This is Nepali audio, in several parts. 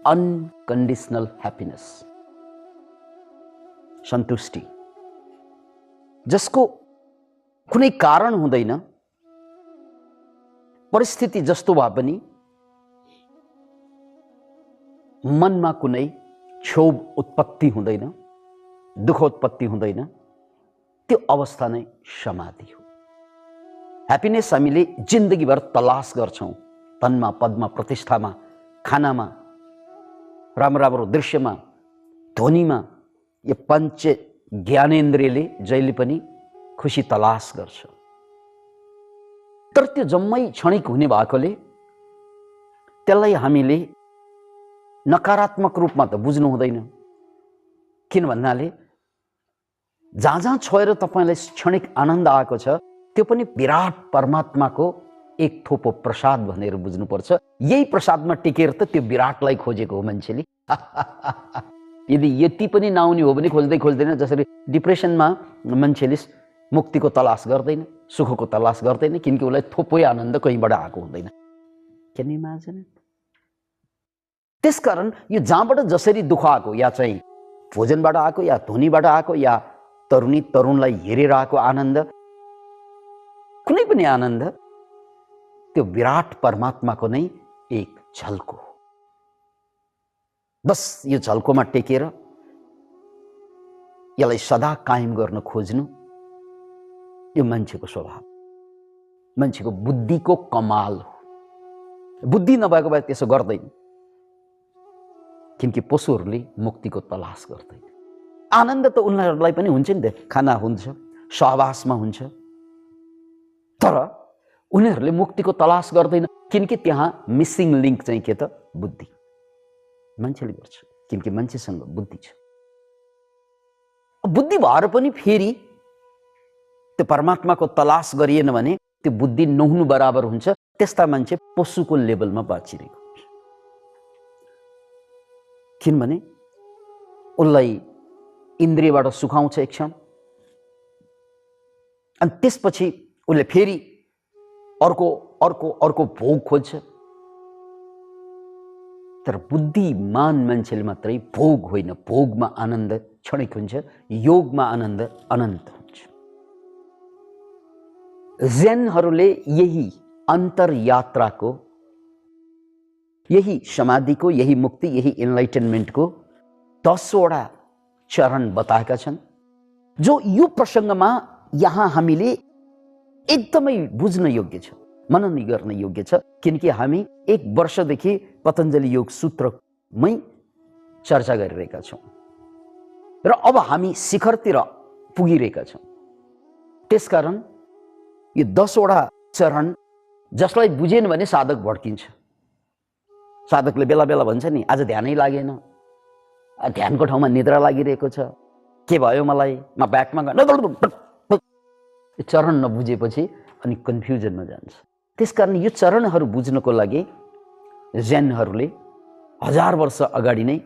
अनकन्डिसनल ह्याप्पिनेस, सन्तुष्टि, जसको कुनै कारण हुँदैन, परिस्थिति जस्तो भए पनि मनमा कुनै क्षोभ उत्पत्ति हुँदैन, दुःख उत्पत्ति हुँदैन, त्यो अवस्था नै समाधि हो। ह्याप्पिनेस हामीले जिन्दगीभर तलास गर्छौं, धनमा, पदमा, प्रतिष्ठामा, खानामा, राम्रो राम्रो दृश्यमा, ध्वनिमा। यो पञ्च ज्ञानेन्द्रियले जहिले पनि खुसी तलास गर्छ। तर त्यो जम्मै क्षणिक हुने भएकोले त्यसलाई हामीले नकारात्मक रूपमा त बुझ्नु हुँदैन। किन भन्नाले जहाँ जहाँ छोएर तपाईलाई क्षणिक आनन्द आएको छ त्यो पनि विराट परमात्माको एक थोपो प्रसाद भनेर बुझ्नुपर्छ। यही प्रसादमा टिकेर त त्यो विराटलाई खोजेको हो मान्छेले। यदि यति पनि नआउने हो भने खोज्दै खोज्दैन, जसरी डिप्रेसनमा मान्छेले मुक्तिको तलास गर्दैन, सुखको तलास गर्दैन, किनकि उसलाई थोपै आनन्द कहीँबाट आएको हुँदैन। Can you imagine? त्यसकारण यो जहाँबाट जसरी दुःख आएको, या चाहिँ भोजनबाट आएको, या ध्वनिबाट आएको, या तरुणी तरुणलाई हेरेर आएको आनन्द, कुनै पनि आनन्द त्यो विराट परमात्माको नै एक झल्को हो। बस यो झल्कोमा टेकेर यसलाई सदा कायम गर्न खोज्नु यो मान्छेको स्वभाव, मान्छेको बुद्धिको कमाल हो। बुद्धि नभएको भए त्यसो गर्दैन, किनकि पशुहरूले मुक्तिको तलास गर्दैन। आनन्द त उनीहरूलाई पनि हुन्छ नि त, खाना हुन्छ, सहवासमा हुन्छ, तर उनीहरूले मुक्तिको तलास गर्दैन, किनकि त्यहाँ मिसिङ लिङ्क चाहिँ के त? बुद्धि। मान्छेले गर्छ किनकि मान्छेसँग बुद्धि छ। बुद्धि भएर पनि फेरि त्यो परमात्माको तलास गरिएन भने त्यो बुद्धि नहुनु बराबर हुन्छ। त्यस्ता मान्छे पशुको लेभलमा बाँचिरहेको हुन्छ। किनभने उसलाई इन्द्रियबाट सुखाउँछ एक क्षण, अनि त्यसपछि उसले फेरि अर्को अर्को अर्को भोग खोज्छ। तर बुद्धिमान मान्छेले मात्रै भोग होइन, भोगमा आनन्द क्षणिक हुन्छ, योगमा आनन्द अनन्त हुन्छ। जैनहरूले यही अन्तरयात्राको, यही समाधिको, यही मुक्ति, यही इनलाइटनमेन्टको 10 वटा चरण बताएका छन्, जो यो प्रसङ्गमा यहाँ हामीले एकदमै बुझ्न योग्य छ, मनन गर्न योग्य छ। किनकि हामी 1 वर्षदेखि पतञ्जलि योग सूत्रमै चर्चा गरिरहेका छौँ र अब हामी शिखरतिर पुगिरहेका छौँ। त्यसकारण यो 10 वटा चरण जसलाई बुझेन भने साधक भड्किन्छ। साधकले बेला बेला भन्छ नि, आज ध्यानै लागेन, ध्यानको ठाउँमा निद्रा लागिरहेको छ, के भयो मलाई, म ब्याकमा चरण नबुझेपछि अनि कन्फ्युजनमा जान्छ। त्यसकारण यो चरणहरू बुझ्नको लागि जैनहरूले 1000 वर्ष अगाडि नै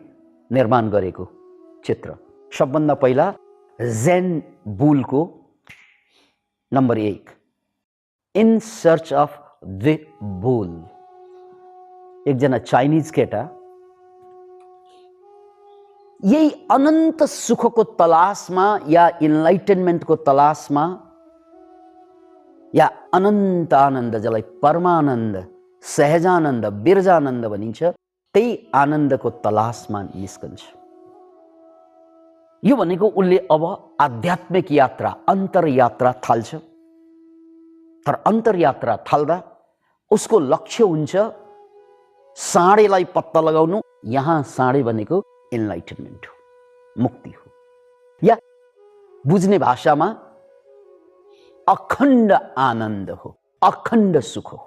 निर्माण गरेको चित्र। सबभन्दा पहिला जैन बुलको number 1, in search of the bull. एकजना चाइनिज केटा यही अनन्त सुखको तलासमा या इनलाइटनमेन्टको तलासमा, या अनन्त आनन्द जसलाई परमानन्द, सहजानन्द, बिरजानन्द भनिन्छ, त्यही आनन्दको तलासमा निस्कन्छ। यो भनेको उसले अब आध्यात्मिक यात्रा, अन्तरयात्रा थाल्छ। तर अन्तरयात्रा थाल्दा उसको लक्ष्य हुन्छ साँडेलाई पत्ता लगाउनु। यहाँ साँडे भनेको इनलाइटनमेन्ट हो, मुक्ति हो, या बुझ्ने भाषामा अखण्ड आनन्द हो, अखण्ड सुख हो।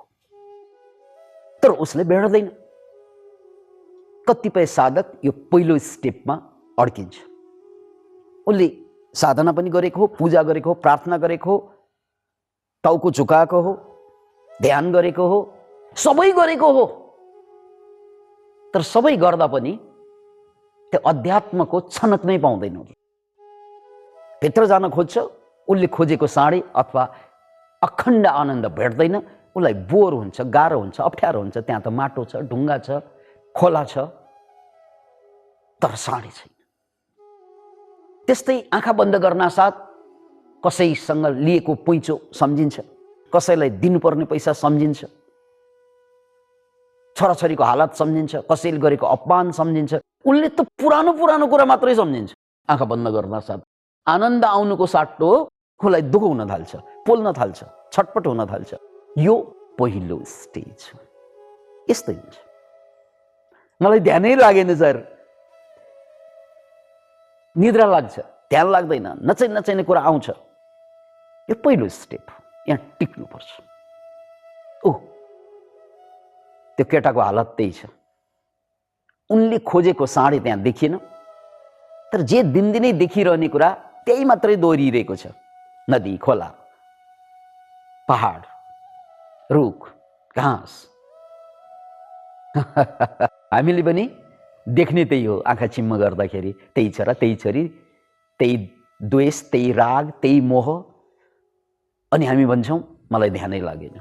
तर उसले भेट्दैन। कतिपय साधक यो पहिलो स्टेपमा अड्किन्छ। उसले साधना पनि गरेको हो, पूजा गरेको हो, प्रार्थना गरेको हो, टाउको झुकाएको हो, ध्यान गरेको हो, सबै गरेको हो, तर सबै गर्दा पनि त्यो अध्यात्मको छनक नै पाउँदैन। भित्र जान खोज्छ, उसले खोजेको साँडे अथवा अखण्ड आनन्द भेट्दैन। उसलाई बोर हुन्छ, गाह्रो हुन्छ, अप्ठ्यारो हुन्छ। त्यहाँ त माटो छ, ढुङ्गा छ, खोला छ, तर साँडे छैन। त्यस्तै आँखा बन्द गर्न साथ कसैसँग लिएको पैँचो सम्झिन्छ, कसैलाई दिनुपर्ने पैसा सम्झिन्छ, छोराछोरीको हालत सम्झिन्छ, कसैले गरेको अपमान सम्झिन्छ। उसले त पुरानो पुरानो कुरा मात्रै सम्झिन्छ। आँखा बन्द गर्न साथ आनन्द आउनुको साटो उसलाई दुःख हुन थाल्छ, पोल्न थाल्छ, छटपट हुन थाल्छ। यो पहिलो स्टेज हो। यस्तै हुन्छ। मलाई ध्यानै लागेन सर, निद्रा लाग्छ, ध्यान लाग्दैन, नचाहिने कुरा आउँछ। यो पहिलो स्टेप हो, यहाँ टिक्नुपर्छ। ओह, त्यो केटाको हालत त्यही छ। उनले खोजेको साँडे त्यहाँ देखिएन, तर जे दिनदिनै देखिरहने कुरा त्यही मात्रै दोहोरिरहेको छ। नदी, खोला, पहाड, रुख, घाँस। हामीले पनि देख्ने त्यही हो। आँखा चिम्म गर्दाखेरि त्यही छोरा, त्यही छोरी, त्यही द्वेष, त्यही राग, त्यही मोह। अनि हामी भन्छौँ मलाई ध्यानै लागेन।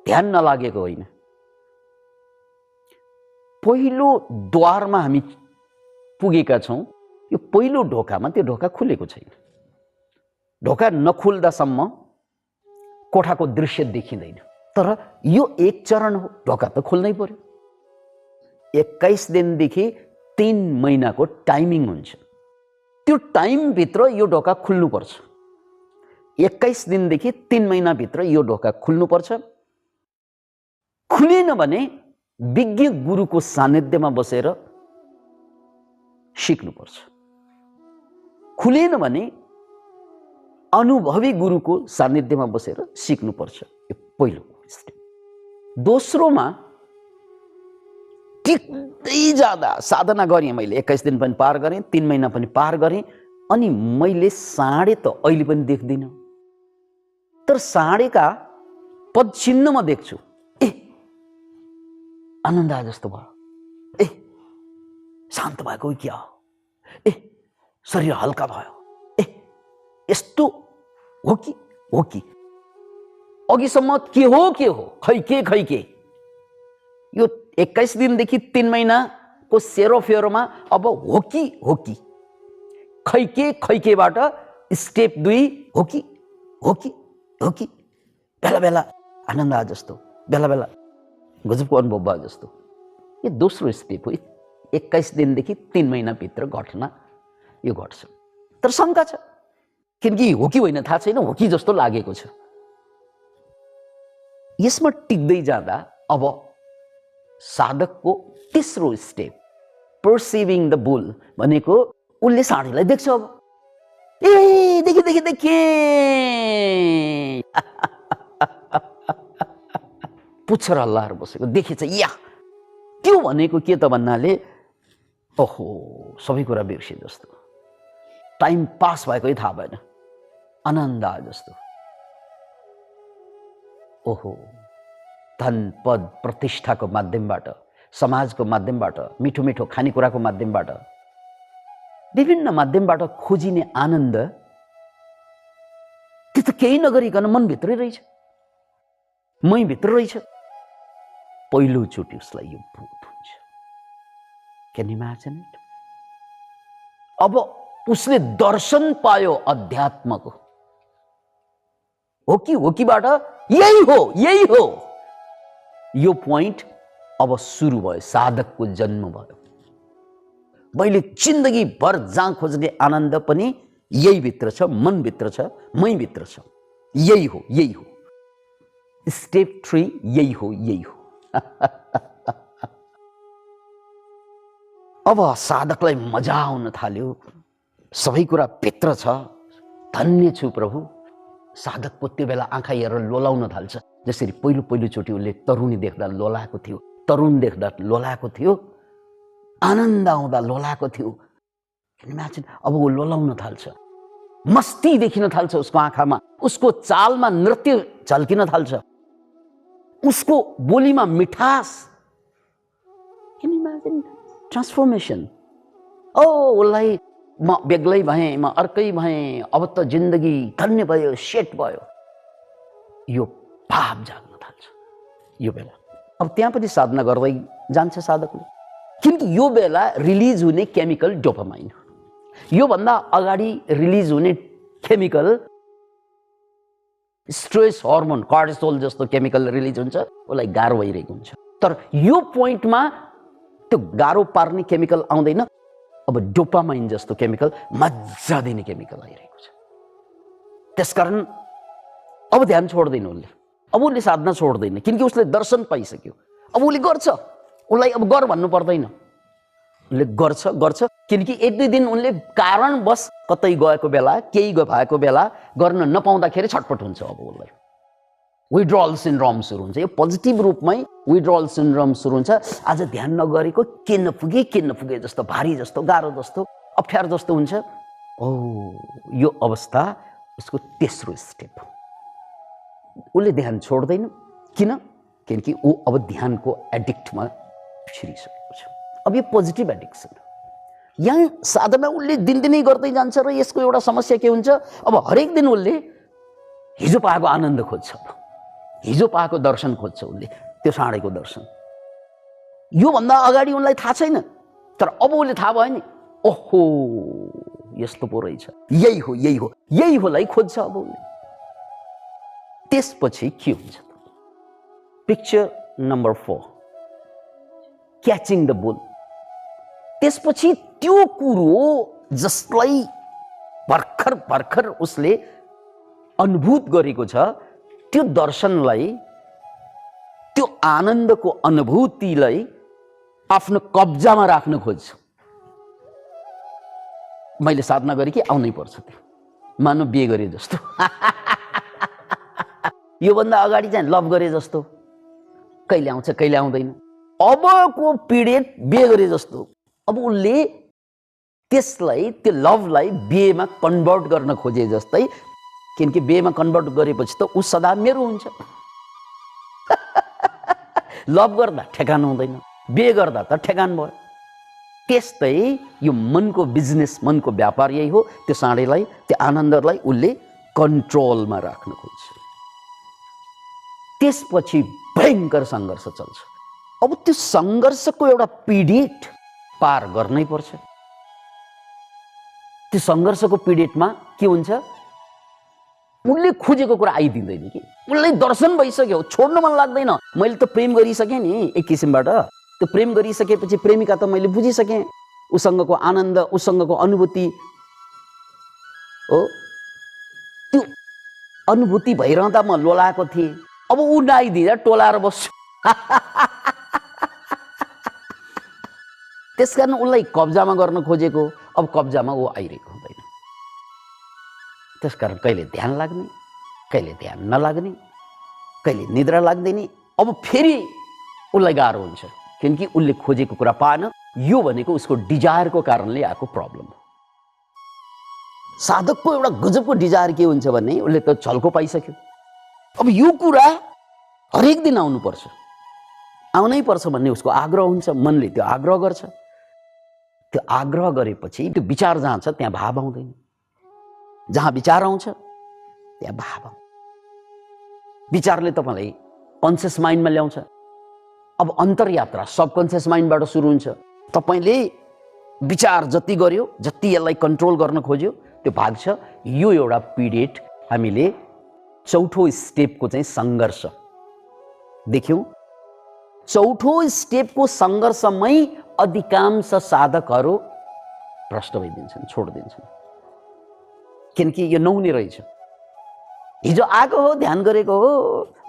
ध्यान नलागेको होइन, पहिलो द्वारमा हामी पुगेका छौँ। यो पहिलो ढोकामा त्यो ढोका खुलेको छैन। ढोका नखुल्दासम्म कोठाको दृश्य देखिँदैन। तर यो एक चरण हो, ढोका त खोल्नै पर्यो। 21 दिनदेखि 3 महिनाको टाइमिङ हुन्छ। त्यो टाइमभित्र यो ढोका खुल्नुपर्छ। 21 दिनदेखि 3 महिनाभित्र यो ढोका खुल्नुपर्छ। खुलेन भने विज्ञ गुरुको सान्निध्यमा बसेर सिक्नुपर्छ। खुलेन भने अनुभवी गुरुको सान्निध्यमा बसेर सिक्नुपर्छ। यो पहिलो स्टेप। दोस्रोमा टिक्दै जाँदा साधना गरेँ मैले। 21 दिन पनि पार गरेँ, 3 महिना पनि पार गरेँ। अनि मैले साँडे त अहिले पनि देख्दिनँ, तर साँडेका पदचिन्ह म देख्छु। ए आनन्द जस्तो भयो, ए शान्त भएको क्या हो, ए शरीर हल्का भयो, ए यस्तो हो कि हो कि अघिसम्म के हो खै के यो 21 दिनदेखि 3 महिनाको सेरोफेरोमा अब हो कि खै केबाट स्टेप 2 हो कि बेला बेला आनन्द आए जस्तो, बेला बेला गजबको अनुभव भयो जस्तो। यो दोस्रो स्टेप हो। 21 दिनदेखि 3 महिनाभित्र घटना यो घट्छ। तर शङ्का छ, किनकि हो कि होइन थाहा छैन, हो कि जस्तो लागेको छ। यसमा टिक्दै जाँदा अब साधकको तेस्रो स्टेप पर्सिभिङ द बुल भनेको उसले साँडेलाई देख्छ। अब ए देखे पुच्छर हल्लाएर बसेको देखेछ। या त्यो भनेको के त भन्नाले ओहो सबै कुरा बिर्से जस्तो, टाइम पास भएकै थाहा भएन, आनन्द आए जस्तो। ओहो धन पद प्रतिष्ठाको माध्यमबाट, समाजको माध्यमबाट, मिठो मिठो खानेकुराको माध्यमबाट, विभिन्न माध्यमबाट खोजिने आनन्द त्यो त केही नगरिकन मनभित्रै रहेछ, मैभित्र रहेछ। पहिलोचोटि उसलाई यो बोध हुन्छ। Can imagine it? अब उसले दर्शन पायो अध्यात्मको। हो किबाट यही हो यो पोइन्ट अब सुरु भयो। साधकको जन्म भयो। मैले जिन्दगी भर जहाँ खोज्ने आनन्द पनि यही भित्र छ, मनभित्र छ, मैभित्र छ। यही हो स्टेप 3 यही हो अब साधकलाई मजा आउन थाल्यो। सबै कुरा भित्र छ। धन्य छु प्रभु। साधकको त्यो बेला आँखा हेरेर लोलाउन थाल्छ। जसरी पहिलोचोटि उसले तरुणी देख्दा लोलाएको थियो, तरुण देख्दा लोलाएको थियो, आनन्द आउँदा लोलाएको थियो। अब ऊ लोलाउन थाल्छ। मस्ती देखिन थाल्छ उसको आँखामा, उसको चालमा नृत्य झल्किन थाल्छ, उसको बोलीमा मिठास। Can you imagine transformation? उसलाई म बेग्लै भएँ, म अर्कै भएँ, अब त जिन्दगी धन्य भयो, सेट भयो। यो भाव जाग्न थाल्छ यो बेला। अब त्यहाँ पनि साधना गर्दै जान्छ साधकले। किनकि यो बेला रिलिज हुने केमिकल डोपामाइन हो। योभन्दा अगाडि रिलिज हुने केमिकल स्ट्रेस हर्मोन कर्टिसोल जस्तो केमिकल रिलिज हुन्छ, उसलाई गाह्रो भइरहेको हुन्छ। तर यो पोइन्टमा त्यो गाह्रो पार्ने केमिकल आउँदैन, अब डोपामाइन जस्तो केमिकल मजा दिने केमिकल आइरहेको छ। त्यसकारण अब ध्यान छोड्दैन उसले, अब उसले साधना छोड्दैन, किनकि उसले दर्शन पाइसक्यो। अब उसले गर्छ, उसलाई अब गर भन्नु पर्दैन, उसले गर्छ किनकि एक दुई दिन उनले कारणवश कतै गएको बेला, केही भएको बेला गर्न नपाउँदाखेरि छटपट हुन्छ। अब उसलाई विड्रल सिन्ड्रोम सुरु हुन्छ। यो पोजिटिभ रूपमै विड्रल सिन्ड्रोम सुरु हुन्छ। आज ध्यान नगरेको के नपुगे जस्तो, भारी जस्तो, गाह्रो जस्तो, अप्ठ्यारो जस्तो हुन्छ। यो अवस्था उसको तेस्रो स्टेप हो। उसले ध्यान छोड्दैन, किनकि ऊ अब ध्यानको एडिक्टमा छिरिसकेको छ। अब यो पोजिटिभ एडिक्सन हो। यहाँ साधना उसले दिनदिनै गर्दै जान्छ र यसको एउटा समस्या के हुन्छ, अब हरेक दिन उसले हिजो पाएको आनन्द खोज्छ, हिजो पाएको दर्शन खोज्छ, उसले त्यो साँडेको दर्शन। योभन्दा अगाडि उनलाई थाहा छैन, तर अब उसले थाहा भयो नि, ओहो यस्तो पो रहेछ, यही होलाई खोज्छ अब उसले। त्यसपछि के हुन्छ? Picture number 4, catching the bull. त्यसपछि त्यो कुरो जसलाई भर्खर उसले अनुभूत गरेको छ, त्यो दर्शनलाई, त्यो आनन्दको अनुभूतिलाई आफ्नो कब्जामा राख्न खोज्छ। मैले साधना गरेँ कि आउनै पर्छ, त्यो मानव बिहे गरे जस्तो। योभन्दा अगाडि चाहिँ लभ गरे जस्तो, कहिले आउँछ कहिले आउँदैन। अबको पिरियड बिहे गरे जस्तो। अब उसले त्यसलाई, त्यो लभलाई बिहेमा कन्भर्ट गर्न खोजे जस्तै, किनकि बिहेमा कन्भर्ट गरेपछि त ऊ सदा मेरो हुन्छ। लभ गर्दा ठेगान हुँदैन, बिहे गर्दा त ठेगान भयो। त्यस्तै यो मनको बिजनेस, मनको व्यापार यही हो। त्यो साँडेलाई, त्यो आनन्दलाई उसले कन्ट्रोलमा राख्न खोज्छ। त्यसपछि भयङ्कर सङ्घर्ष चल्छ। अब त्यो सङ्घर्षको एउटा पिरियड पार गर्नै पर्छ। त्यो सङ्घर्षको पिरियडमा के हुन्छ, उसले खोजेको कुरा आइदिँदैन कि उसलाई दर्शन भइसक्यो, छोड्न मन लाग्दैन। मैले त प्रेम गरिसकेँ नि एक किसिमबाट। त्यो प्रेम गरिसकेपछि प्रेमिका त मैले बुझिसकेँ, उसँगको आनन्द, उसँगको अनुभूति हो। त्यो अनुभूति भइरहँदा म लोलाएको थिएँ। अब ऊ नआइदिँदा टोलाएर बस्छु। त्यसकारण उसलाई कब्जामा गर्न खोजेको, अब कब्जामा ऊ आइरहेको हुँदैन। त्यसकारण कहिले ध्यान लाग्ने, कहिले ध्यान नलाग्ने, कहिले निद्रा लाग्दैन। अब फेरि उसलाई गाह्रो हुन्छ, किनकि उसले खोजेको कुरा पाएन। यो भनेको उसको डिजायरको कारणले आएको प्रब्लम हो। साधकको एउटा गजबको डिजायर के हुन्छ भने, उसले त झल्को पाइसक्यो। अब यो कुरा हरेक दिन आउनुपर्छ, आउनै पर्छ भन्ने उसको आग्रह हुन्छ। मनले त्यो आग्रह गर्छ। त्यो आग्रह गरेपछि त्यो विचार जहाँ छ त्यहाँ भाव आउँदैन। जहाँ विचार आउँछ त्यहाँ भाव आउँछ। विचारले तपाईँलाई कन्सियस माइन्डमा ल्याउँछ। अब अन्तरयात्रा सबकन्सियस माइन्डबाट सुरु हुन्छ। तपाईँले विचार जति गर्यो, जति यसलाई कन्ट्रोल गर्न खोज्यो, त्यो भाग्छ। यो एउटा पिरियड हामीले चौथो स्टेपको चाहिँ सङ्घर्ष देख्यौँ। चौथो स्टेपको सङ्घर्षमै अधिकांश साधकहरू भ्रष्ट भइदिन्छन्, छोडिदिन्छन्। किनकि यो नहुने रहेछ। हिजो आएको हो, ध्यान गरेको हो,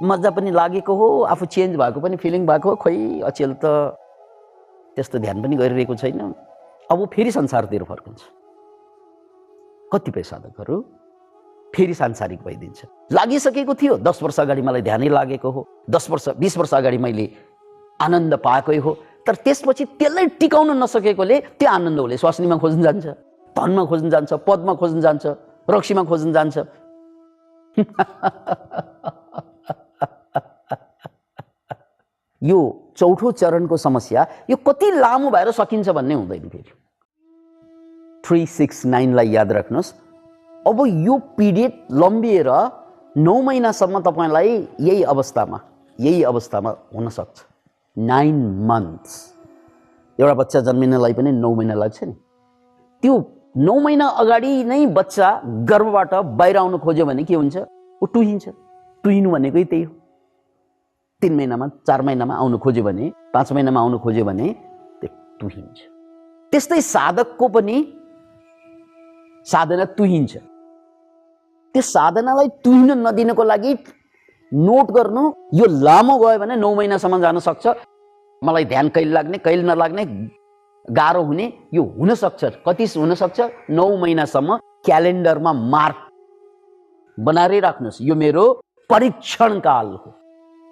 मजा पनि लागेको हो, आफू चेन्ज भएको पनि फिलिङ भएको हो, खोइ अचेल त त्यस्तो ध्यान पनि गरिरहेको छैन। अब फेरि संसारतिर फर्कन्छ। कतिपय साधकहरू फेरि सांसारिक भइदिन्छ। लागिसकेको थियो, 10 वर्ष अगाडि मलाई ध्यानै लागेको हो, 10 वर्ष 20 वर्ष अगाडि मैले आनन्द पाएकै हो। तर त्यसपछि त्यसलाई टिकाउन नसकेकोले त्यो आनन्द उसले स्वास्नीमा खोज्न जान्छ, धनमा खोज्न जान्छ, पदमा खोज्न जान्छ, रक्सीमा खोज्न जान्छ। यो चौथो चरणको समस्या यो कति लामो भएर सकिन्छ भन्ने हुँदैन। फेरि 369 लाई याद राख्नुहोस्। अब यो पिरियड लम्बिएर 9 महिनासम्म तपाईँलाई यही अवस्थामा हुन सक्छ। 9 months एउटा बच्चा जन्मिनलाई पनि 9 महिना लाग्छ नि। त्यो 9 महिना अगाडि नै बच्चा गर्भबाट बाहिर आउन खोज्यो भने के हुन्छ? ऊ टुहिन्छ। टुहिनु भनेकै त्यही हो। 3 महिनामा 4 महिनामा आउनु खोज्यो भने, 5 महिनामा आउनु खोज्यो भने त्यो टुहिन्छ। त्यस्तै साधकको पनि साधना टुहिन्छ। त्यो साधनालाई टुहिन नदिनको लागि नोट गर्नु, यो लामो गयो भने 9 महिनासम्म जान सक्छ। मलाई ध्यान कहिले लाग्ने कहिले नलाग्ने गाह्रो हुने, यो हुन सक्छ। कति हुन सक्छ? 9 महिनासम्म क्यालेन्डरमा मार्क बनाएर राख्नुहोस्। यो मेरो परीक्षण काल हो,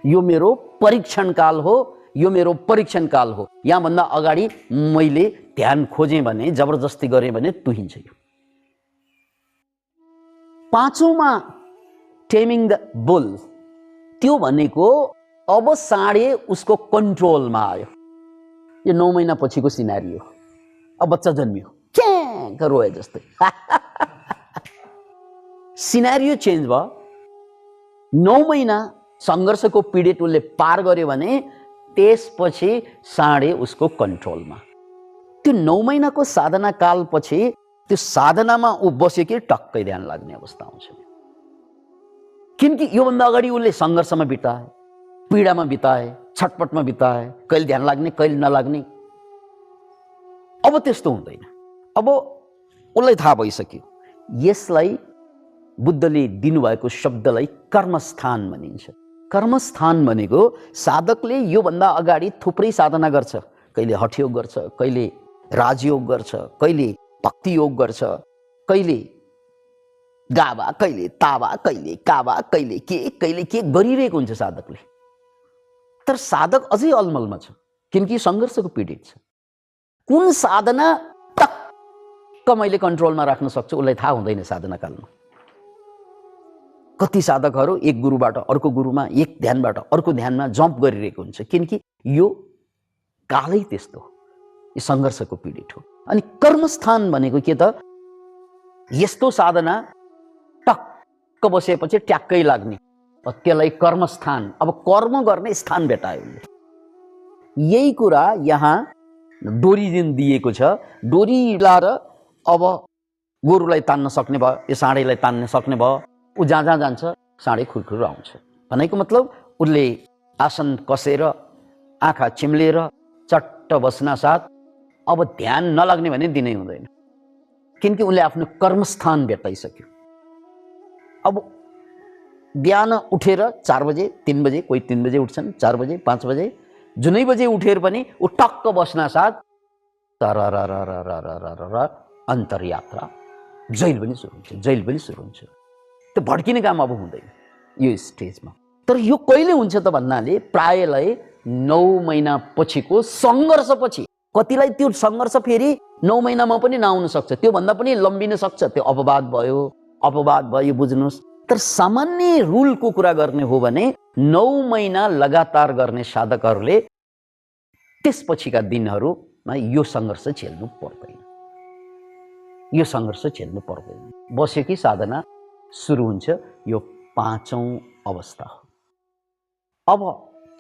यो मेरो परीक्षण काल हो, यो मेरो परीक्षण काल हो। यहाँभन्दा अगाडि मैले ध्यान खोजेँ भने, जबरजस्ती गरेँ भने टुहिन्छ। यो 5औँमा टेमिङ द बुल, त्यो भनेको अब साँडे उसको कन्ट्रोलमा आयो। यो 9 महिना पछिको सिनारी हो। अब बच्चा जन्मियो, क्याँ रोए जस्तै सिनारियो चेन्ज भयो। 9 महिना सङ्घर्षको पिरियड उसले पार गर्यो भने त्यसपछि साँडे उसको कन्ट्रोलमा। त्यो 9 महिनाको साधना कालपछि त्यो साधनामा ऊ बस्यो कि टक्कै ध्यान लाग्ने अवस्था आउँछ। किनकि योभन्दा अगाडि उसले सङ्घर्षमा बिताए, पीडामा बिताए, छटपटमा बिताए, कहिले ध्यान लाग्ने कहिले नलाग्ने। अब त्यस्तो हुँदैन। अब उसलाई थाहा भइसक्यो। यसलाई बुद्धले दिनुभएको शब्दलाई कर्मस्थान भनिन्छ। कर्मस्थान भनेको साधकले योभन्दा अगाडि थुप्रै साधना गर्छ। कहिले हठयोग गर्छ, कहिले राजयोग गर्छ, कहिले भक्ति योग गर्छ, कहिले गाबा, कहिले ताबा, कहिले काबा, कहिले के गरिरहेको हुन्छ साधकले। तर साधक अझै अलमलमा छ, किनकि सङ्घर्षको पीडित छ। कुन साधना टक्क मैले कन्ट्रोलमा राख्न सक्छु उसलाई थाहा हुँदैन साधना कालमा। कति साधकहरू एक गुरुबाट अर्को गुरुमा, एक ध्यानबाट अर्को ध्यानमा जम्प गरिरहेको हुन्छ, किनकि यो कालै त्यस्तो हो। यो सङ्घर्षको पीडित हो। अनि कर्मस्थान भनेको के त? यस्तो साधना टक्क बसेपछि ट्याक्कै लाग्ने, त्यसलाई कर्मस्थान। अब कर्म गर्ने स्थान भेटायो। यही कुरा यहाँ डोरी जुन दिएको छ, डोरी लाएर अब गोरुलाई तान्न सक्ने भयो, यो साँडेलाई तान्न सक्ने भयो। ऊ जहाँ जहाँ जान्छ साँडे खुरखुर आउँछ। भनेको मतलब उसले आसन कसेर आँखा चिम्लेर चट्ट बस्न साथ अब ध्यान नलाग्ने भने दिनै हुँदैन, किनकि उसले आफ्नो कर्मस्थान भेटाइसक्यो। अब बिहान उठेर 4 बजे 3 बजे, कोही 3 बजे उठ्छन्, 4 बजे 5 बजे, जुनै बजे उठेर पनि ऊ टक्क बस्न साथ अन्तरयात्रा जहिले पनि सुरु हुन्छ, जहिले पनि सुरु हुन्छ। त्यो भड्किने काम अब हुँदैन यो स्टेजमा। तर यो कहिले हुन्छ त भन्नाले प्रायलाई 9 महिना पछिको सङ्घर्षपछि। कतिलाई त्यो सङ्घर्ष फेरि 9 महिनामा पनि नआउन सक्छ, त्योभन्दा पनि लम्बिन सक्छ। त्यो अपवाद भयो बुझ्नुहोस्। तर सामान्य रुलको कुरा गर्ने हो भने 9 महिना लगातार गर्ने साधकहरूले त्यसपछिका दिनहरूमा यो सङ्घर्ष झेल्नु पर्दैन। यो सङ्घर्ष झेल्नु पर्दैन। बस्यो कि साधना सुरु हुन्छ। यो 5औँ अवस्था हो। अब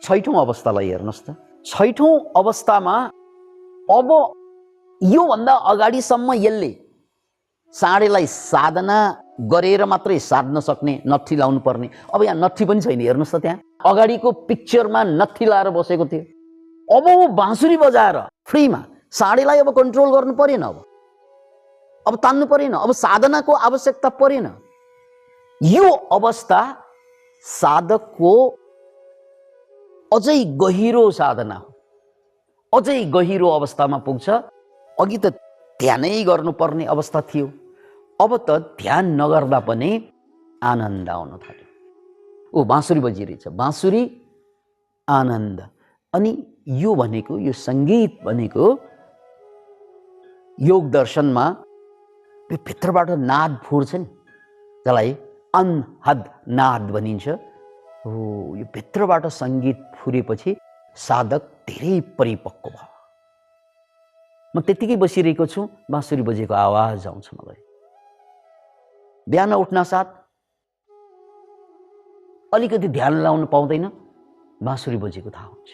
6ठौँ अवस्थालाई हेर्नुहोस् त। 6ठौँ अवस्थामा अब योभन्दा अगाडिसम्म यसले साँडेलाई साधना गरेर मात्रै साध्न सक्ने, नत्थी लाउनु पर्ने। अब यहाँ नत्थी पनि छैन, हेर्नुहोस् त। त्यहाँ अगाडिको पिक्चरमा नत्थी लाएर बसेको थियो। अब ऊ बाँसुरी बजाएर फ्रीमा साँडेलाई अब कन्ट्रोल गर्नु परेन, अब तान्नु परेन, अब साधनाको आवश्यकता परेन। यो अवस्था साधकको अझै गहिरो साधना हो, अझै गहिरो अवस्थामा पुग्छ। अघि त ध्यानै गर्नुपर्ने अवस्था थियो, अब त ध्यान नगर्दा पनि आनन्द आउन थाल्यो। ऊ बाँसुरी बजिरहेछ, बाँसुरी आनन्द। अनि यो भनेको, यो सङ्गीत भनेको योग दर्शनमा यो भित्रबाट नाद फुर्छ नि, जसलाई अनहद नाद भनिन्छ। हो, यो भित्रबाट सङ्गीत फुरेपछि साधक धेरै परिपक्व भयो। म त्यतिकै बसिरहेको छु, बाँसुरी बजेको आवाज आउँछ मलाई। बिहान उठ्न साथ अलिकति ध्यान लाउन पाउँदैन, बाँसुरी बजेको थाहा हुन्छ।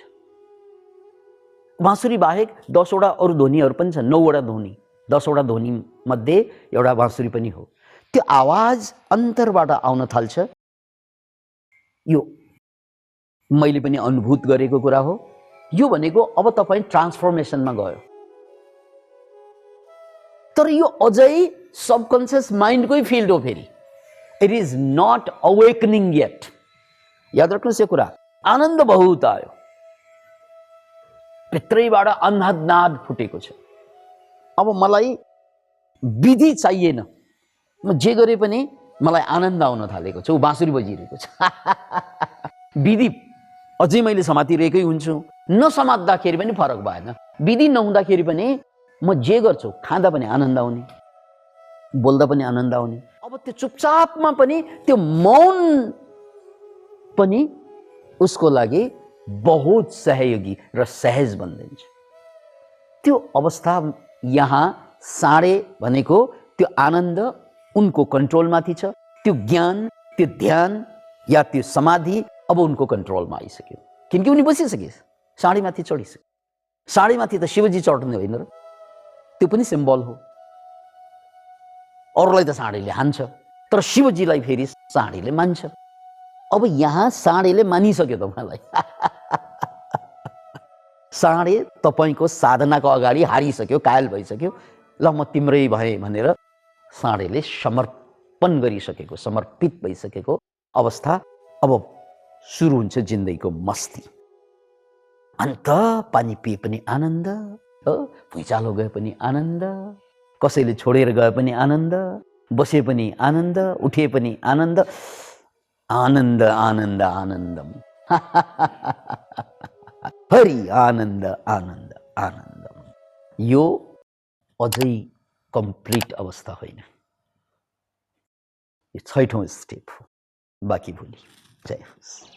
बाँसुरी बाहेक 10 वटा अरू ध्वनिहरू पनि छन्, 9 वटा ध्वनि, 10 वटा ध्वनि मध्ये एउटा बाँसुरी पनि हो। त्यो आवाज अन्तरबाट आउन थाल्छ। यो मैले पनि अनुभूत गरेको कुरा हो। यो भनेको अब तपाईँ ट्रान्सफर्मेसनमा गयो, तर यो अझै सबकन्सियस माइन्डकै फिल्ड हो। फेरि it is not awakening yet. याद राख्नुहोस् यो कुरा। आनन्द बहुत आयो, भित्रैबाट अन्नाद फुटेको छ। अब मलाई विधि चाहिएन, म जे गरे पनि मलाई आनन्द आउन थालेको छ। ऊ बाँसुरी बजिरहेको छ। विधि अझै मैले समातिरहेकै हुन्छु, नसमात्दाखेरि पनि फरक भएन। विधि नहुँदाखेरि पनि म जे गर्छु, खाँदा पनि आनन्द आउने, बोल्दा पनि आनन्द आउने। अब त्यो चुपचापमा पनि त्यो मौन पनि उसको लागि बहुत सहयोगी र सहज बनिन्छ। त्यो अवस्था यहाँ साँडे भनेको त्यो आनन्द उनको कन्ट्रोलमाथि छ। त्यो ज्ञान, त्यो ध्यान या त्यो समाधि अब उनको कन्ट्रोलमा आइसक्यो, किनकि उनी बसिसके, साँडेमाथि चढिसके। साँडेमाथि त शिवजी चढ्ने होइन र, त्यो पनि सिम्बल हो। अरूलाई त साँडेले हान्छ, तर शिवजीलाई फेरि साँडेले मान्छ। अब यहाँ साँडेले मानिसक्यो तपाईँलाई। साँडे तपाईँको साधनाको अगाडि हारिसक्यो, कायल भइसक्यो। ल म तिम्रै भएँ भनेर साँडेले समर्पण गरिसकेको, समर्पित भइसकेको अवस्था अब सुरु हुन्छ जिन्दगीको मस्ती। अन्त पानी पिए पनि आनन्द, भुइँचालो गए पनि आनन्द, कसैले छोडेर गए पनि आनन्द, बसे पनि आनन्द, उठे पनि आनन्द। आनन्द आनन्द आनन्दम। हरि आनन्द आनन्द आनन्दम। यो अझै कम्प्लिट अवस्था होइन, यो 6ठौं स्टेप हो। बाँकी भोलि। जय होस्।